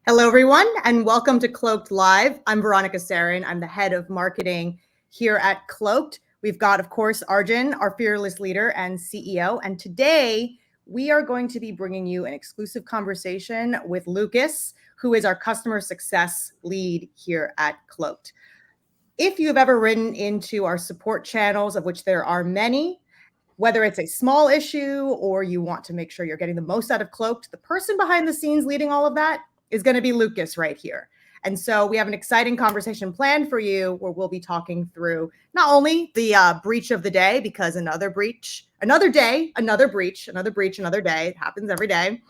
Hello, everyone, and welcome to Cloaked Live. I'm Veronica Sarin. I'm the head of marketing here at Cloaked. We've got, of course, Arjun, our fearless leader and CEO. And today we are going to be bringing you an exclusive conversation with Lucas, who is our customer success lead here at Cloaked. If you've ever written into our support channels, of which there are many, whether it's a small issue or you want to make sure you're getting the most out of Cloaked, the person behind the scenes leading all of that is going to be Lucas right here. And so we have an exciting conversation planned for you where we'll be talking through not only the breach of the day, because another breach, another day, another breach, another breach, another day. It happens every day.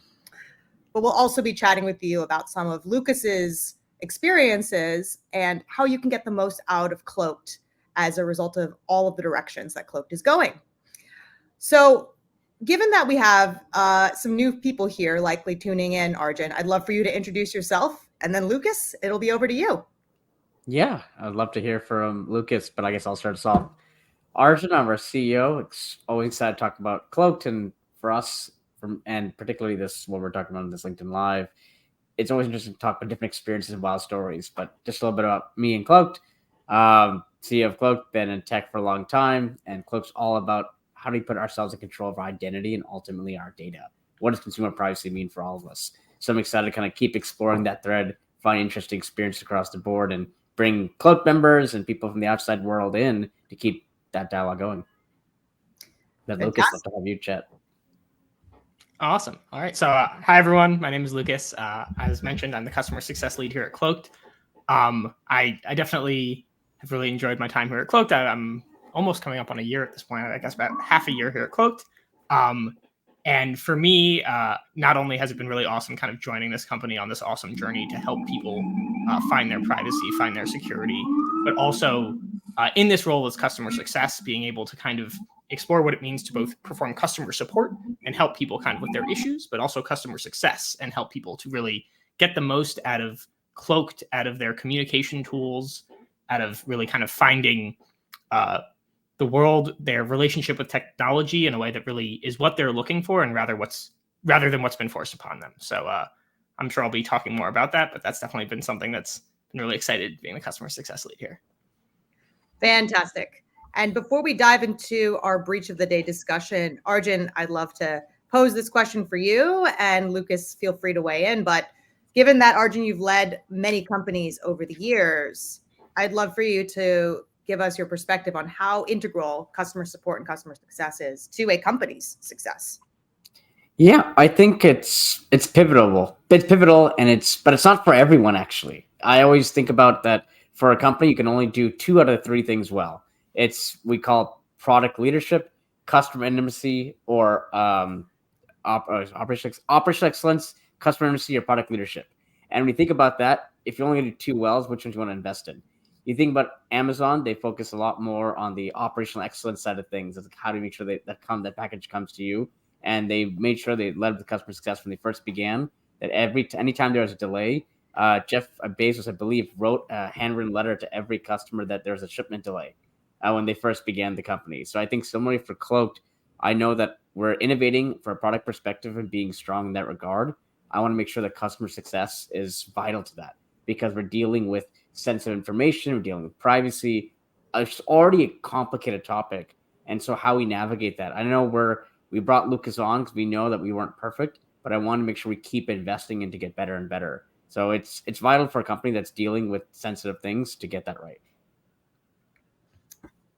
But we'll also be chatting with you about some of Lucas's experiences and how you can get the most out of Cloaked as a result of all of the directions that Cloaked is going. So given that we have some new people here likely tuning in, Arjun, I'd love for you to introduce yourself. And then Lucas, it'll be over to you. Yeah, I'd love to hear from Lucas, but I guess I'll start us off. Arjun, I'm our CEO. It's always excited to talk about Cloaked, and for us, and particularly this, what we're talking about in this LinkedIn Live, it's always interesting to talk about different experiences and wild stories. But just a little bit about me and Cloaked. CEO of Cloaked, been in tech for a long time, and Cloaked's all about how do we put ourselves in control of our identity and ultimately our data? What does consumer privacy mean for all of us? So I'm excited to kind of keep exploring that thread, find interesting experiences across the board, and bring Cloaked members and people from the outside world in to keep that dialogue going. But Lucas, love to have you chat. Awesome. All right. So hi, everyone. My name is Lucas. As mentioned, I'm the customer success lead here at Cloaked. I definitely have really enjoyed my time here at Cloaked. I'm almost coming up on a year at this point. I guess about half a year here at Cloaked. And for me, not only has it been really awesome kind of joining this company on this awesome journey to help people find their privacy, find their security, but also in this role as customer success, being able to kind of explore what it means to both perform customer support and help people kind of with their issues, but also customer success and help people to really get the most out of Cloaked, out of their communication tools, out of really kind of finding the world, their relationship with technology in a way that really is what they're looking for, and rather than what's been forced upon them. So I'm sure I'll be talking more about that, but that's definitely been something that's been really excited being the customer success lead here. Fantastic. And before we dive into our breach of the day discussion, Arjun, I'd love to pose this question for you, and Lucas, feel free to weigh in. But given that, Arjun, you've led many companies over the years, I'd love for you to give us your perspective on how integral customer support and customer success is to a company's success. Yeah, I think it's pivotal. It's pivotal, but it's not for everyone, actually. I always think about that for a company, you can only do 2 out of 3 things well. We call product leadership, customer intimacy, or operational excellence, customer intimacy, or product leadership. And when you think about that, if you only do 2 wells, which ones do you want to invest in? You think about Amazon, they focus a lot more on the operational excellence side of things. It's like how do you make sure that package comes to you? And they made sure they led with customer success when they first began, that anytime there was a delay, Jeff Bezos, I believe, wrote a handwritten letter to every customer that there was a shipment delay when they first began the company. So I think similarly for Cloaked, I know that we're innovating for a product perspective and being strong in that regard. I want to make sure that customer success is vital to that, because we're dealing with sensitive information, we're dealing with privacy. It's already a complicated topic. And so how we navigate that, I know we brought Lucas on because we know that we weren't perfect, but I want to make sure we keep investing in to get better and better. So it's vital for a company that's dealing with sensitive things to get that right.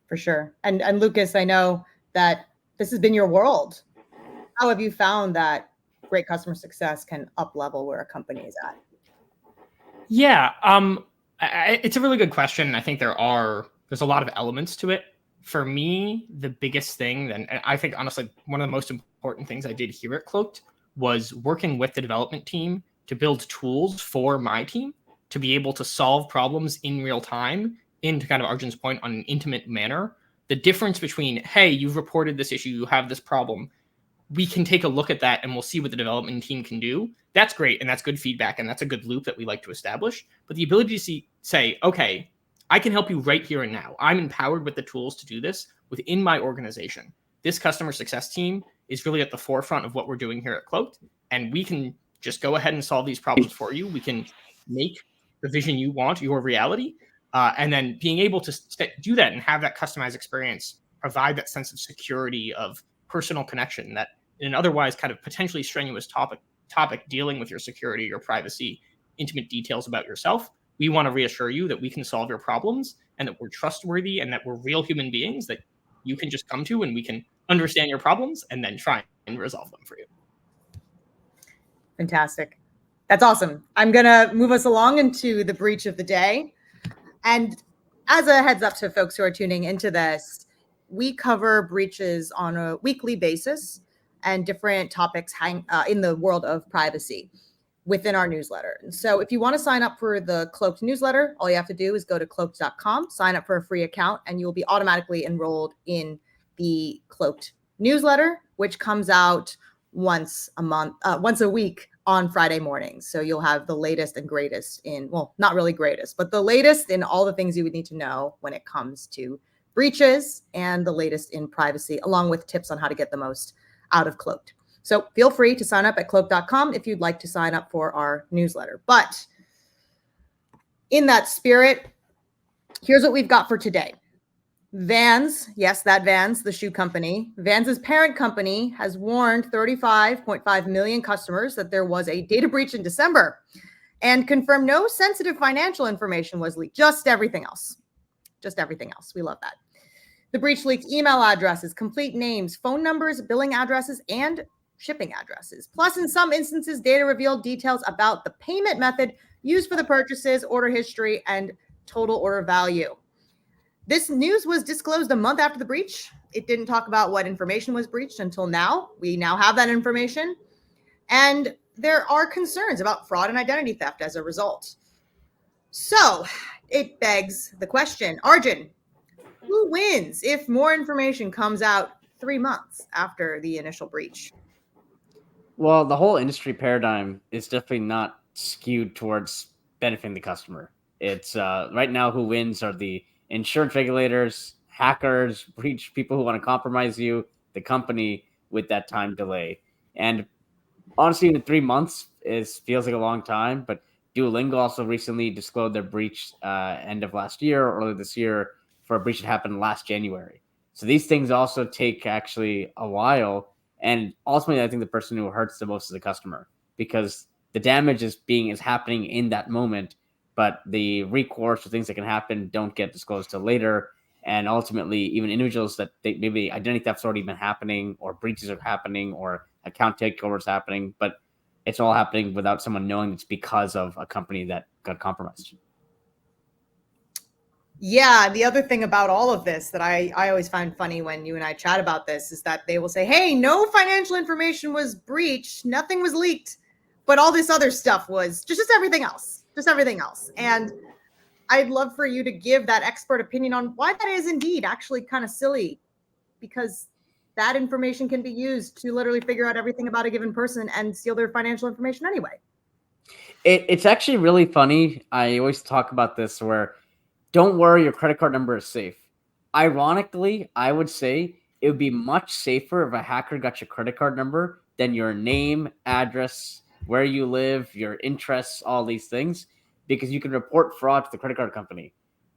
For sure. And Lucas, I know that this has been your world. How have you found that great customer success can up level where a company is at? Yeah, it's a really good question. I think there's a lot of elements to it. For me, the biggest thing, and I think honestly, one of the most important things I did here at Cloaked was working with the development team to build tools for my team to be able to solve problems in real time into kind of Arjun's point on an intimate manner, the difference between, hey, you've reported this issue, you have this problem, we can take a look at that and we'll see what the development team can do. That's great. And that's good feedback. And that's a good loop that we like to establish. But the ability to say, okay, I can help you right here and now. I'm empowered with the tools to do this within my organization. This customer success team is really at the forefront of what we're doing here at Cloaked. And we can just go ahead and solve these problems for you. We can make the vision you want your reality. And then being able to do that and have that customized experience, provide that sense of security, of personal connection that in an otherwise kind of potentially strenuous topic dealing with your security, your privacy, intimate details about yourself, we want to reassure you that we can solve your problems and that we're trustworthy and that we're real human beings that you can just come to and we can understand your problems and then try and resolve them for you. Fantastic. That's awesome. I'm going to move us along into the breach of the day. And as a heads up to folks who are tuning into this, we cover breaches on a weekly basis and different topics in the world of privacy within our newsletter. And so if you want to sign up for the Cloaked newsletter, all you have to do is go to cloaked.com, sign up for a free account, and you'll be automatically enrolled in the Cloaked newsletter, which comes out once a week on Friday mornings. So you'll have the latest and greatest not really greatest, but the latest in all the things you would need to know when it comes to breaches and the latest in privacy, along with tips on how to get the most out of Cloaked. So feel free to sign up at cloaked.com if you'd like to sign up for our newsletter. But in that spirit, here's what we've got for today. Vans, yes, that Vans, the shoe company, Vans's parent company has warned 35.5 million customers that there was a data breach in December and confirmed no sensitive financial information was leaked, just everything else. Just everything else. We love that. The breach leaked email addresses, complete names, phone numbers, billing addresses, and shipping addresses. Plus, in some instances, data revealed details about the payment method used for the purchases, order history, and total order value. This news was disclosed a month after the breach. It didn't talk about what information was breached until now. We now have that information. And there are concerns about fraud and identity theft as a result. So it begs the question, Arjun, who wins if more information comes out 3 months after the initial breach? Well, the whole industry paradigm is definitely not skewed towards benefiting the customer. It's right now who wins are the insurance regulators, hackers, breach people who want to compromise you, the company with that time delay. And honestly, even 3 months feels like a long time, but Duolingo also recently disclosed their breach end of last year or early this year for a breach that happened last January. So these things also take actually a while. And ultimately, I think the person who hurts the most is the customer because the damage is happening in that moment, but the recourse or things that can happen don't get disclosed till later. And ultimately, even individuals that maybe identity theft's already been happening or breaches are happening or account takeovers happening, but it's all happening without someone knowing it's because of a company that got compromised. Yeah, the other thing about all of this that I always find funny when you and I chat about this is that they will say, hey, no financial information was breached, nothing was leaked, but all this other stuff was just everything else, And I'd love for you to give that expert opinion on why that is indeed actually kind of silly, because that information can be used to literally figure out everything about a given person and steal their financial information anyway. It's actually really funny. I always talk about this where don't worry, your credit card number is safe. Ironically, I would say it would be much safer if a hacker got your credit card number than your name, address, where you live, your interests, all these things, because you can report fraud to the credit card company.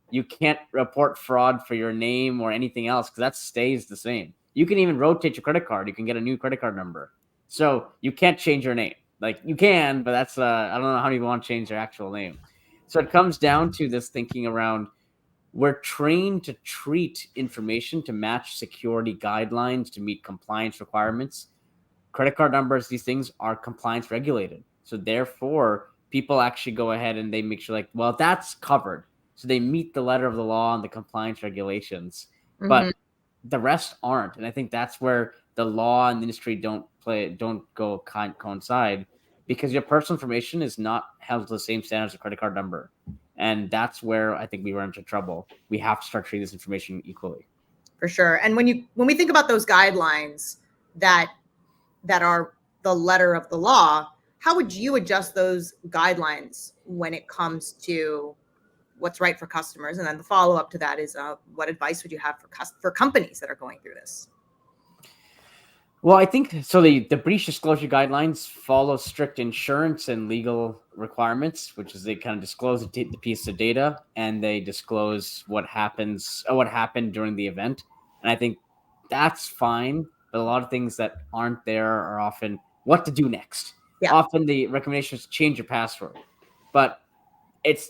You can't report fraud for your name or anything else because that stays the same. You can even rotate your credit card. You can get a new credit card number. So you can't change your name. Like you can, but that's I don't know how you want to change your actual name. So it comes down to this thinking around we're trained to treat information to match security guidelines to meet compliance requirements. Credit card numbers, these things are compliance regulated. So therefore, people actually go ahead and they make sure like, well, that's covered. So they meet the letter of the law and the compliance regulations, but the rest aren't. And I think that's where the law and the industry don't coincide because your personal information is not held to the same standards as a credit card number. And that's where I think we run into trouble. We have to start treating this information equally. For sure. And when we think about those guidelines that are the letter of the law, how would you adjust those guidelines when it comes to what's right for customers? And then the follow up to that is, what advice would you have for companies that are going through this? Well, I think so. The breach disclosure guidelines follow strict insurance and legal requirements, which is they kind of disclose the piece of data and they disclose what happened during the event. And I think that's fine. But a lot of things that aren't there are often what to do next. Yeah. Often the recommendation is change your password, but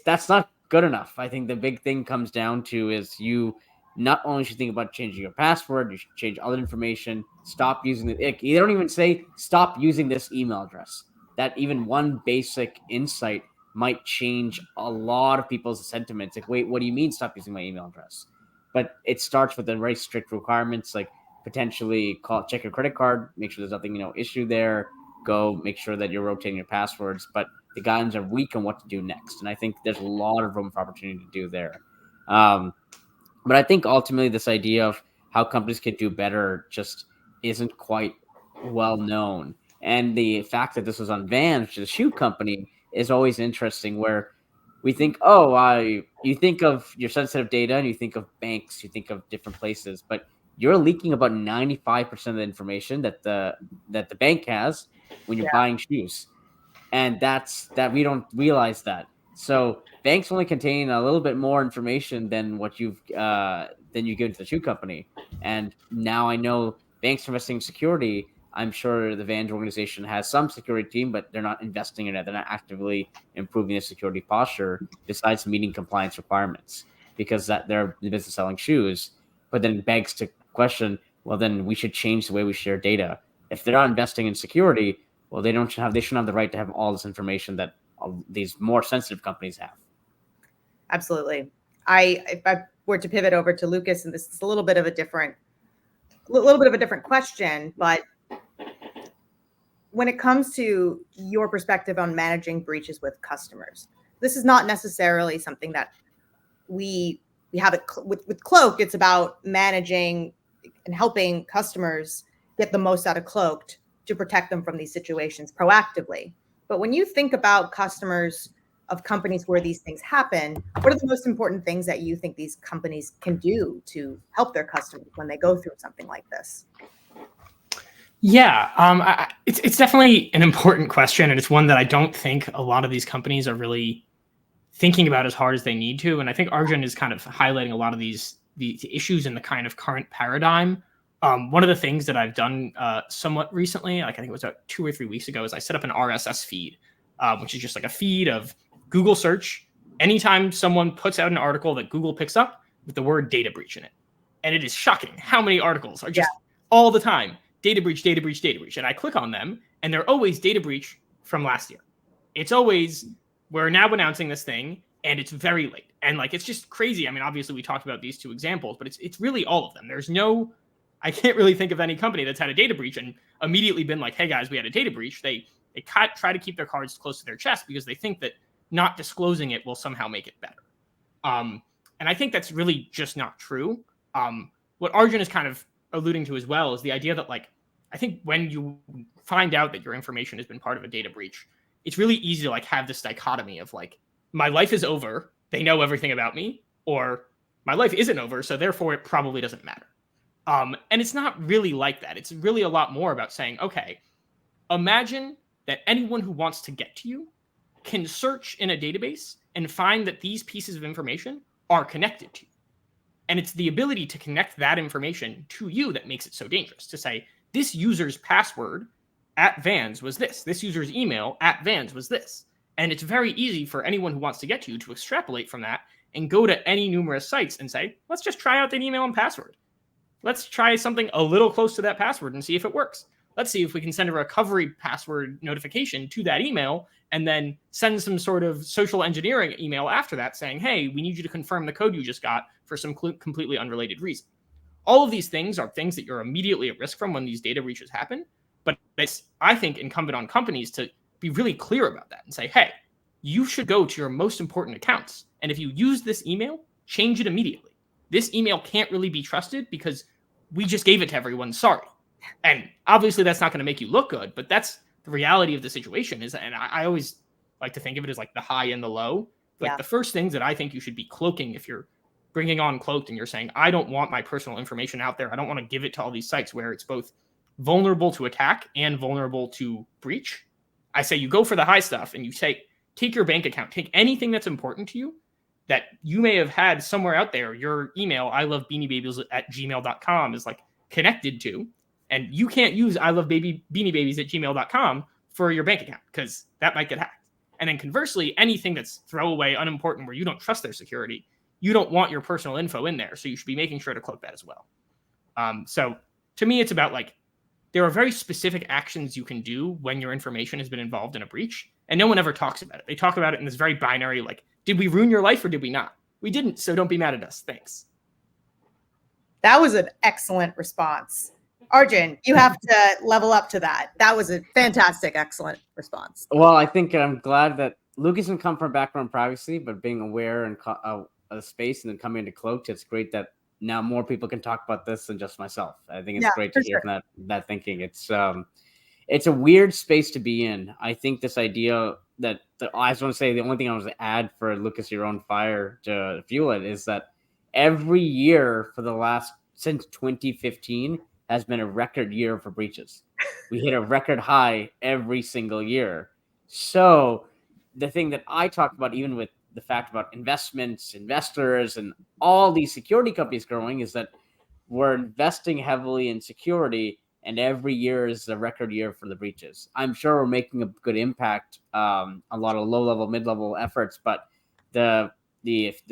that's not good enough. I think the big thing comes down to is you not only should think about changing your password, you should change other information. Stop using they don't even say stop using this email address. That even one basic insight might change a lot of people's sentiments. Like, wait, what do you mean stop using my email address? But it starts with the very strict requirements, like potentially check your credit card, make sure there's nothing, issue there. Go make sure that you're rotating your passwords. But the guidelines are weak on what to do next. And I think there's a lot of room for opportunity to do there. But I think ultimately this idea of how companies can do better just isn't quite well known. And the fact that this was on Vans, which is a shoe company, is always interesting where we think, you think of your sensitive data and you think of banks, you think of different places, but you're leaking about 95% of the information that the bank has when you're buying shoes. And that we don't realize that. So banks only contain a little bit more information than what you give to the shoe company. And now I know banks are investing in security. I'm sure the Vans organization has some security team, but they're not investing in it. They're not actively improving their security posture besides meeting compliance requirements because they're the business selling shoes. But then begs to question, well, then we should change the way we share data. If they're not investing in security, well, they shouldn't have the right to have all this information that these more sensitive companies have. Absolutely. If I were to pivot over to Lucas, and this is a little bit of a different question, but when it comes to your perspective on managing breaches with customers, this is not necessarily something that we have it with Cloaked. It's about managing and helping customers get the most out of Cloaked to protect them from these situations proactively. But when you think about customers of companies where these things happen, what are the most important things that you think these companies can do to help their customers when they go through something like this? Yeah, it's definitely an important question, and it's one that I don't think a lot of these companies are really thinking about as hard as they need to. And I think Arjun is kind of highlighting a lot of the issues in the kind of current paradigm. One of the things that I've done somewhat recently, like I think it was about 2 or 3 weeks ago, is I set up an RSS feed, which is just like a feed of Google search. Anytime someone puts out an article that Google picks up with the word data breach in it. And it is shocking how many articles are just all the time, data breach, data breach, data breach. And I click on them and they're always data breach from last year. It's always, we're now announcing this thing and it's very late. And like, it's just crazy. I mean, obviously we talked about these 2 examples, but it's really all of them. I can't really think of any company that's had a data breach and immediately been like, hey guys, we had a data breach. They try to keep their cards close to their chest because they think that not disclosing it will somehow make it better. And I think that's really just not true. What Arjun is kind of alluding to as well is the idea that, like, I think when you find out that your information has been part of a data breach, it's really easy to like have this dichotomy of like, my life is over, they know everything about me, or my life isn't over, so therefore it probably doesn't matter. And it's not really like that. It's really a lot more about saying, okay, imagine that anyone who wants to get to you can search in a database and find that these pieces of information are connected to you. And it's the ability to connect that information to you that makes it so dangerous. To say, this user's password at Vans was this user's email at Vans was this. And it's very easy for anyone who wants to get to you to extrapolate from that and go to any numerous sites and say, let's just try out that email and password. Let's try something a little close to that password and see if it works. Let's see if we can send a recovery password notification to that email and then send some sort of social engineering email after that saying, hey, we need you to confirm the code you just got for some completely unrelated reason. All of these things are things that you're immediately at risk from when these data breaches happen. But it's, I think, incumbent on companies to be really clear about that and say, hey, you should go to your most important accounts And if you use this email, change it immediately. This email can't really be trusted because we just gave it to everyone. Sorry. And obviously that's not going to make you look good, but that's the reality of the situation is, and I always like to think of it as like the high and the low. Like the first things that I think you should be cloaking if you're bringing on Cloaked and you're saying, I don't want my personal information out there. I don't want to give it to all these sites where it's both vulnerable to attack and vulnerable to breach. I say you go for the high stuff and you take your bank account, take anything that's important to you that you may have had somewhere out there. Your email, ilovebeaniebabies@gmail.com is like connected to, and you can't use ilovebeaniebabies@gmail.com for your bank account because that might get hacked. And then conversely, anything that's throwaway, unimportant, where you don't trust their security, you don't want your personal info in there. So you should be making sure to cloak that as well. So to me, it's about like, there are very specific actions you can do when your information has been involved in a breach, and no one ever talks about it. They talk about it in this very binary, like, did we ruin your life or did we not? We didn't, so don't be mad at us. Thanks. That was an excellent response. Arjun, you have to level up to that. That was a fantastic, excellent response. Well, I think I'm glad that Lucas can come from a background in privacy, but being aware and of the space and then coming into Cloaked, it's great that now more people can talk about this than just myself. I think it's great to hear from that thinking. It's a weird space to be in. I think this idea that I just want to say the only thing I want to add for Lucas, your own fire to fuel it, is that every year for the last since 2015 has been a record year for breaches. We hit a record high every single year. So the thing that I talked about, even with the fact about investments, investors, and all these security companies growing, is that we're investing heavily in security, and every year is a record year for the breaches. I'm sure we're making a good impact, a lot of low-level, mid-level efforts, but the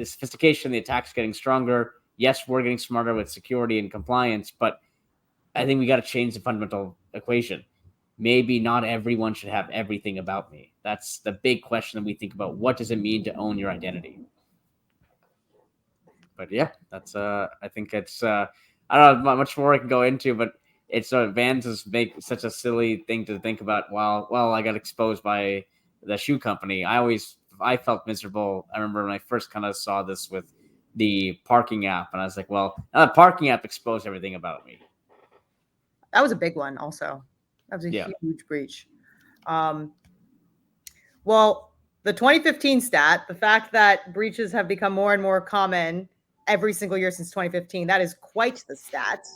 sophistication, the attacks getting stronger. Yes, we're getting smarter with security and compliance, but I think we got to change the fundamental equation. Maybe not everyone should have everything about me. That's the big question that we think about. What does it mean to own your identity? But yeah, that's I think it's I don't know much more I can go into, but it's Vans make such a silly thing to think about. Well, I got exposed by the shoe company. I felt miserable. I remember when I first kind of saw this with the parking app, and I was like, well, the parking app exposed everything about me. That was a big one also. That was a huge breach. Well, the 2015 stat, the fact that breaches have become more and more common every single year since 2015, that is quite the stat.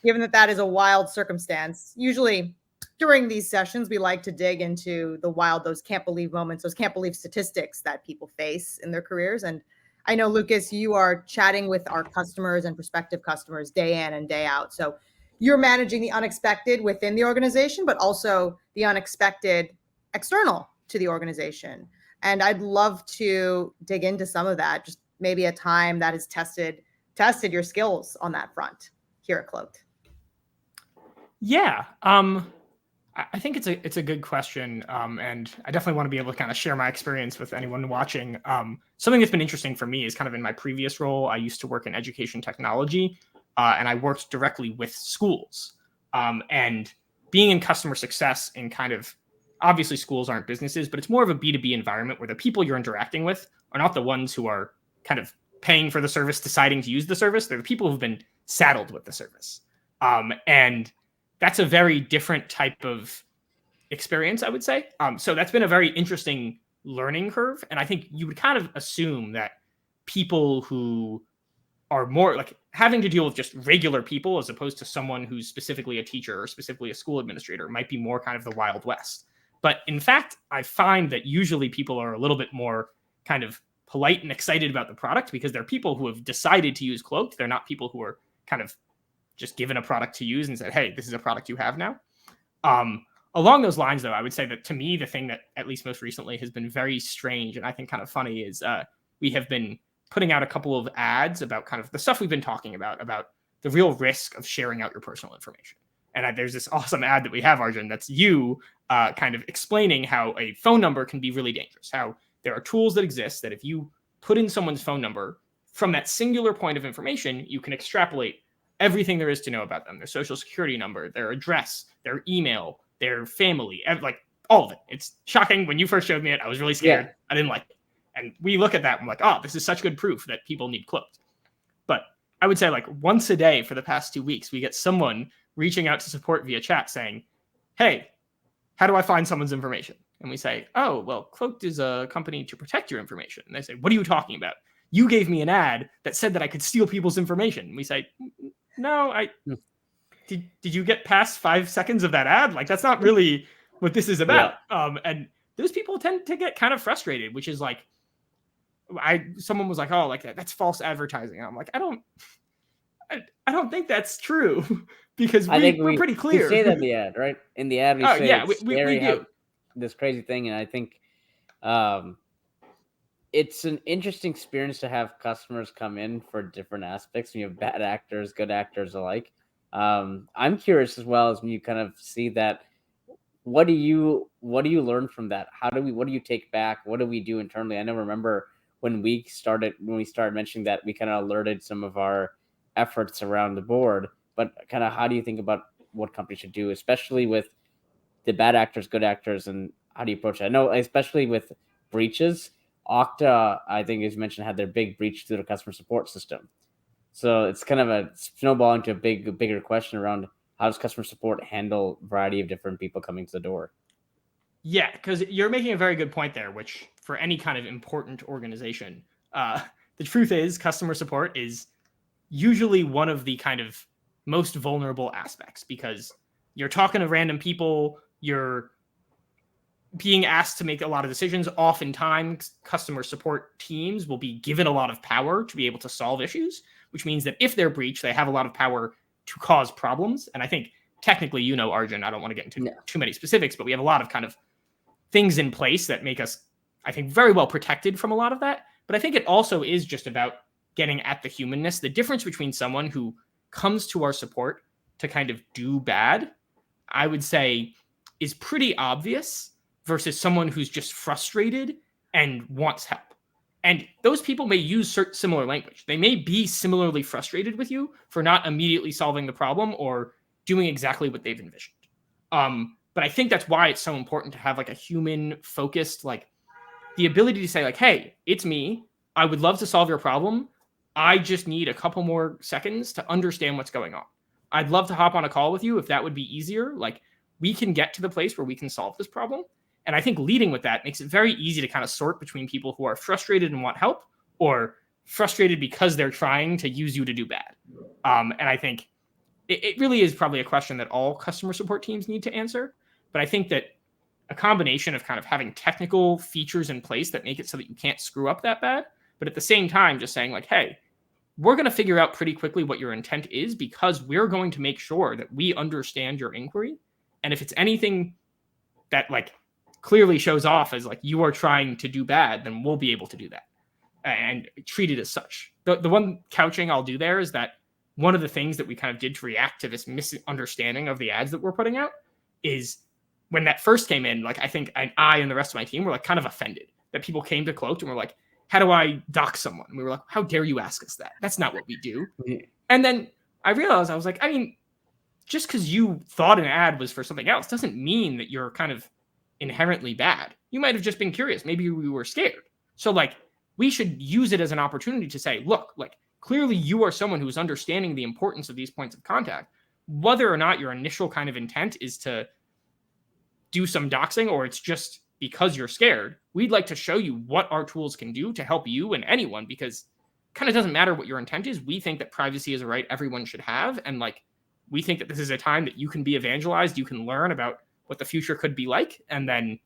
Given that that is a wild circumstance, usually during these sessions, we like to dig into the wild, those can't believe moments, those can't believe statistics that people face in their careers. And I know, Lucas, you are chatting with our customers and prospective customers day in and day out. So you're managing the unexpected within the organization, but also the unexpected external to the organization. And I'd love to dig into some of that, just maybe a time that has tested your skills on that front here at Cloaked. Yeah, I think it's a good question, and I definitely want to be able to kind of share my experience with anyone watching. Something that's been interesting for me is kind of in my previous role, I used to work in education technology, and I worked directly with schools. And being in customer success in kind of, obviously schools aren't businesses, but it's more of a B2B environment where the people you're interacting with are not the ones who are kind of paying for the service, deciding to use the service. They're the people who've been saddled with the service. And that's a very different type of experience, I would say. So that's been a very interesting learning curve. And I think you would kind of assume that people who are more like having to deal with just regular people as opposed to someone who's specifically a teacher or specifically a school administrator might be more kind of the Wild West. But in fact, I find that usually people are a little bit more kind of polite and excited about the product because they're people who have decided to use Cloaked. They're not people who are kind of just given a product to use and said, hey, this is a product you have now. Along those lines, though, I would say that to me, the thing that at least most recently has been very strange and I think kind of funny is we have been putting out a couple of ads about kind of the stuff we've been talking about the real risk of sharing out your personal information. And there's this awesome ad that we have, Arjun, that's you kind of explaining how a phone number can be really dangerous, how there are tools that exist that if you put in someone's phone number from that singular point of information, you can extrapolate everything there is to know about them, their social security number, their address, their email, their family, like all of it. It's shocking. When you first showed me it, I was really scared. Yeah. I didn't like it. And we look at that and we're like, oh, this is such good proof that people need Cloaked. But I would say like once a day for the past 2 weeks, we get someone reaching out to support via chat saying, hey, how do I find someone's information? And we say, oh, well, Cloaked is a company to protect your information. And they say, what are you talking about? You gave me an ad that said that I could steal people's information. And we say, no, did you get past 5 seconds of that ad? Like, that's not really what this is about. Yeah. And those people tend to get kind of frustrated, which is like, someone was like, oh, like that's false advertising. And I'm like, I don't think that's true because we're pretty clear. We say that in the ad, right? In the ad, we say yeah, we do this crazy thing, and I think it's an interesting experience to have customers come in for different aspects. You have bad actors, good actors alike. I'm curious as well as when you kind of see that. What do you learn from that? What do you take back? What do we do internally? I know, remember when we started mentioning that, we kind of alerted some of our efforts around the board, but kind of how do you think about what companies should do, especially with the bad actors, good actors, and how do you approach it? I know, especially with breaches, Okta, I think as you mentioned, had their big breach to their customer support system. So it's kind of a snowball into a bigger question around how does customer support handle a variety of different people coming to the door? Yeah, because you're making a very good point there, which for any kind of important organization, the truth is customer support is usually one of the kind of most vulnerable aspects because you're talking to random people, you're being asked to make a lot of decisions. Oftentimes, customer support teams will be given a lot of power to be able to solve issues, which means that if they're breached, they have a lot of power to cause problems. And I think technically, Arjun, I don't want to get into too many specifics, but we have a lot of kind of things in place that make us, I think, very well protected from a lot of that. But I think it also is just about getting at the humanness. The difference between someone who comes to our support to kind of do bad, I would say, is pretty obvious versus someone who's just frustrated and wants help. And those people may use similar language. They may be similarly frustrated with you for not immediately solving the problem or doing exactly what they've envisioned. But I think that's why it's so important to have like a human focused, like the ability to say like, hey, it's me. I would love to solve your problem. I just need a couple more seconds to understand what's going on. I'd love to hop on a call with you if that would be easier. Like we can get to the place where we can solve this problem. And I think leading with that makes it very easy to kind of sort between people who are frustrated and want help or frustrated because they're trying to use you to do bad. And I think it really is probably a question that all customer support teams need to answer. But I think that a combination of kind of having technical features in place that make it so that you can't screw up that bad, but at the same time, just saying like, hey, we're going to figure out pretty quickly what your intent is because we're going to make sure that we understand your inquiry. And if it's anything that like clearly shows off as like you are trying to do bad, then we'll be able to do that and treat it as such. The one couching I'll do there is that one of the things that we kind of did to react to this misunderstanding of the ads that we're putting out is when that first came in, like I think I and the rest of my team were like kind of offended that people came to Cloaked and were like, how do I dox someone? And we were like, how dare you ask us that? That's not what we do. Yeah. And then I realized, I was like, I mean, just because you thought an ad was for something else doesn't mean that you're kind of inherently bad. You might have just been curious. Maybe we were scared. So like, we should use it as an opportunity to say, look, like clearly you are someone who's understanding the importance of these points of contact, whether or not your initial kind of intent is to do some doxing or it's just because you're scared. We'd like to show you what our tools can do to help you and anyone, because it kind of doesn't matter what your intent is. We think that privacy is a right everyone should have. And like, we think that this is a time that you can be evangelized. You can learn about what the future could be like. And then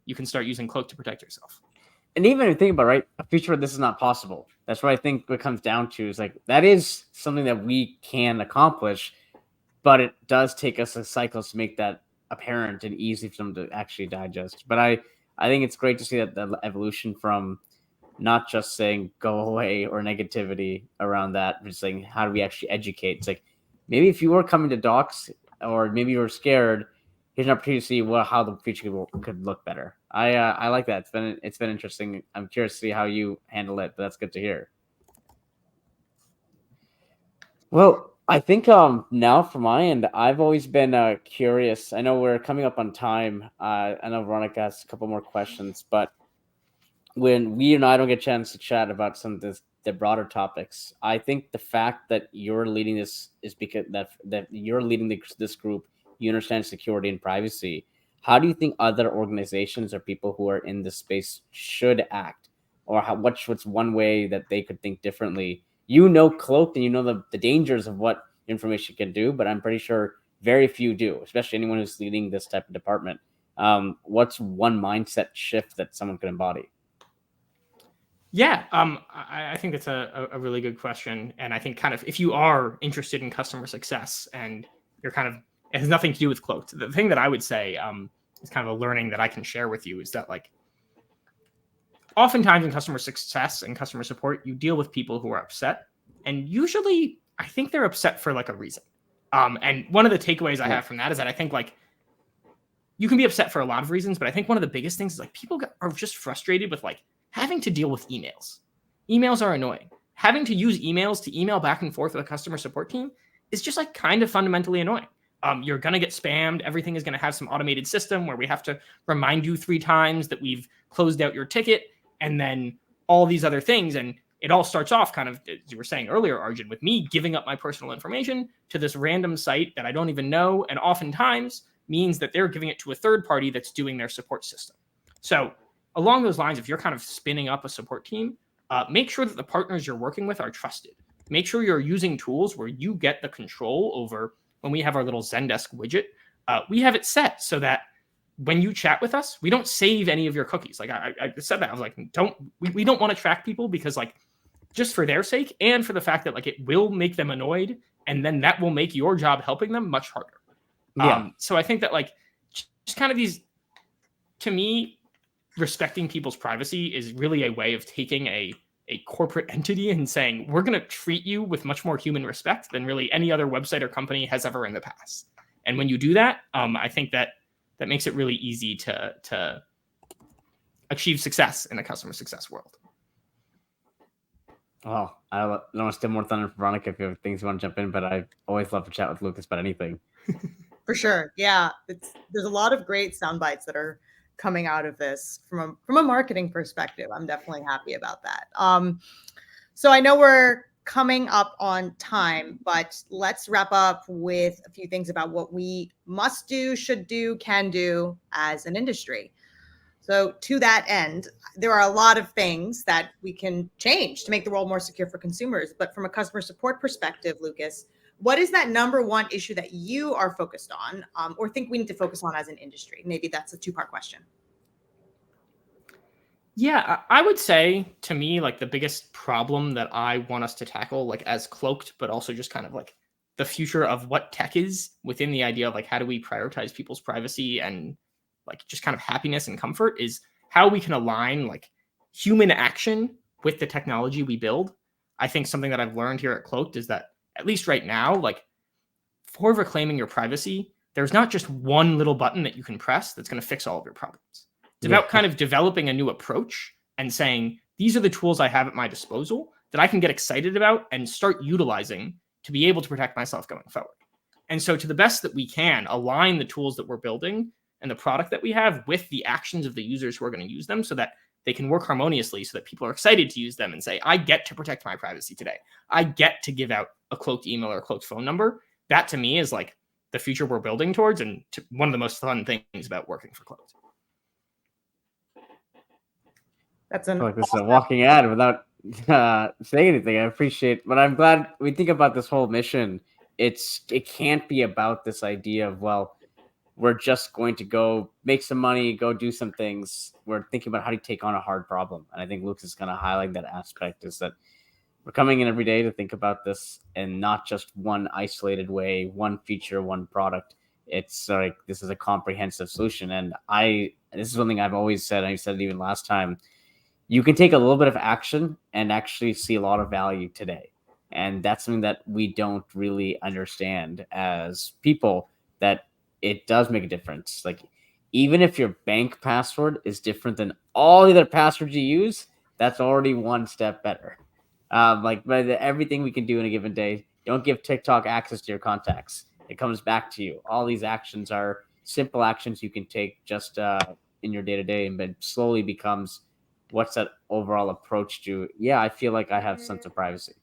you can start using Cloak to protect yourself. And even if you think about, right, a future where this is not possible. That's what I think what comes down to is like, that is something that we can accomplish, but it does take us a cycles to make that apparent and easy for them to actually digest. But I think it's great to see that the evolution from not just saying go away or negativity around that, but saying how do we actually educate? It's like maybe if you were coming to docs or maybe you were scared, here's an opportunity to see how the future could look better. I like that. It's been interesting. I'm curious to see how you handle it, but that's good to hear. Well, I think now from my end, I've always been curious. I know we're coming up on time. I know Veronica has a couple more questions, but when we and I don't get a chance to chat about some of the broader topics, I think the fact that you're leading this is because that you're leading this group, you understand security and privacy. How do you think other organizations or people who are in this space should act, or what's one way that they could think differently? You know, Cloaked, and you know the dangers of what information can do, but I'm pretty sure very few do, especially anyone who's leading this type of department. What's one mindset shift that someone could embody? Yeah, I think that's a really good question. And I think kind of if you are interested in customer success and you're kind of, it has nothing to do with Cloaked. The thing that I would say is kind of a learning that I can share with you is that like oftentimes in customer success and customer support, you deal with people who are upset. And usually I think they're upset for like a reason. And one of the takeaways I have from that is that I think like you can be upset for a lot of reasons, but I think one of the biggest things is like people are just frustrated with like having to deal with emails. Emails are annoying. Having to use emails to email back and forth with a customer support team is just like kind of fundamentally annoying. You're going to get spammed. Everything is going to have some automated system where we have to remind you 3 times that we've closed out your ticket and then all these other things. And it all starts off kind of, as you were saying earlier, Arjun, with me giving up my personal information to this random site that I don't even know. And oftentimes means that they're giving it to a third party that's doing their support system. So along those lines, if you're kind of spinning up a support team, make sure that the partners you're working with are trusted. Make sure you're using tools where you get the control over when we have our little Zendesk widget, we have it set so that when you chat with us, we don't save any of your cookies. Like I said that, I was like, we don't want to track people because like just for their sake and for the fact that like it will make them annoyed and then that will make your job helping them much harder. Yeah. So I think that like just kind of these, to me, respecting people's privacy is really a way of taking a corporate entity and saying, we're going to treat you with much more human respect than really any other website or company has ever in the past. And when you do that, I think that makes it really easy to achieve success in the customer success world. Well, I don't want to steal more thunder from Veronica if you have things you want to jump in, but I always love to chat with Lucas about anything. For sure. Yeah. There's a lot of great sound bites that are coming out of this from a marketing perspective. I'm definitely happy about that. So I know we're coming up on time, but let's wrap up with a few things about what we must do, should do, can do as an industry. So to that end, there are a lot of things that we can change to make the world more secure for consumers. But from a customer support perspective, Lucas, what is that number one issue that you are focused on or think we need to focus on as an industry? Maybe that's a 2-part question. Yeah, I would say to me, like the biggest problem that I want us to tackle, like as Cloaked, but also just kind of like the future of what tech is within the idea of like, how do we prioritize people's privacy and like just kind of happiness and comfort is how we can align like human action with the technology we build. I think something that I've learned here at Cloaked is that at least right now, like for reclaiming your privacy, there's not just one little button that you can press that's going to fix all of your problems. It's about kind of developing a new approach and saying, these are the tools I have at my disposal that I can get excited about and start utilizing to be able to protect myself going forward. And so to the best that we can, align the tools that we're building and the product that we have with the actions of the users who are going to use them so that they can work harmoniously so that people are excited to use them and say, I get to protect my privacy today. I get to give out a Cloaked email or a Cloaked phone number. That to me is like the future we're building towards and one of the most fun things about working for Cloaked. That's like this is a walking ad without saying anything. I appreciate, but I'm glad we think about this whole mission. It can't be about this idea of, well, we're just going to go make some money, go do some things. We're thinking about how to take on a hard problem. And I think Luke is going to highlight that aspect is that we're coming in every day to think about this and not just one isolated way, one feature, one product. It's like, this is a comprehensive solution. And this is something I've always said. I said it even last time. You can take a little bit of action and actually see a lot of value today. And that's something that we don't really understand as people, that it does make a difference. Like, even if your bank password is different than all the other passwords you use, that's already one step better. But everything we can do in a given day, don't give TikTok access to your contacts. It comes back to you. All these actions are simple actions you can take just in your day-to-day, and then slowly becomes what's that overall approach to? Yeah, I feel like I have a sense of privacy.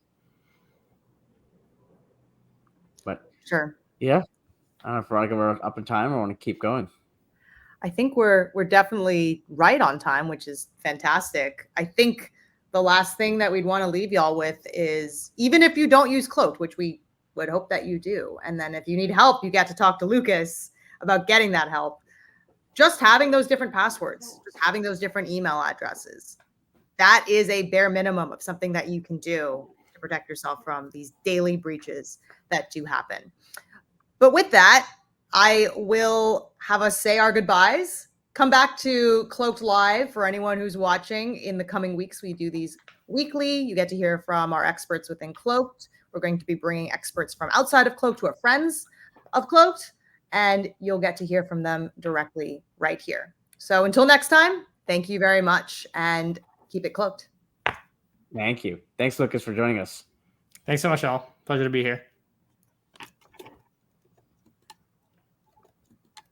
But Sure. yeah, I don't know if Veronica, we're up in time or want to keep going. I think we're definitely right on time, which is fantastic. I think the last thing that we'd want to leave y'all with is, even if you don't use Cloaked, which we would hope that you do, and then if you need help, you get to talk to Lucas about getting that help. Just having those different passwords, just having those different email addresses, that is a bare minimum of something that you can do to protect yourself from these daily breaches that do happen. But with that, I will have us say our goodbyes. Come back to Cloaked Live for anyone who's watching in the coming weeks. We do these weekly. You get to hear from our experts within Cloaked. We're going to be bringing experts from outside of Cloaked who are friends of Cloaked, and you'll get to hear from them directly right here. So until next time, thank you very much, and keep it cloaked. Thank you. Thanks, Lucas, for joining us. Thanks so much, all. Pleasure to be here.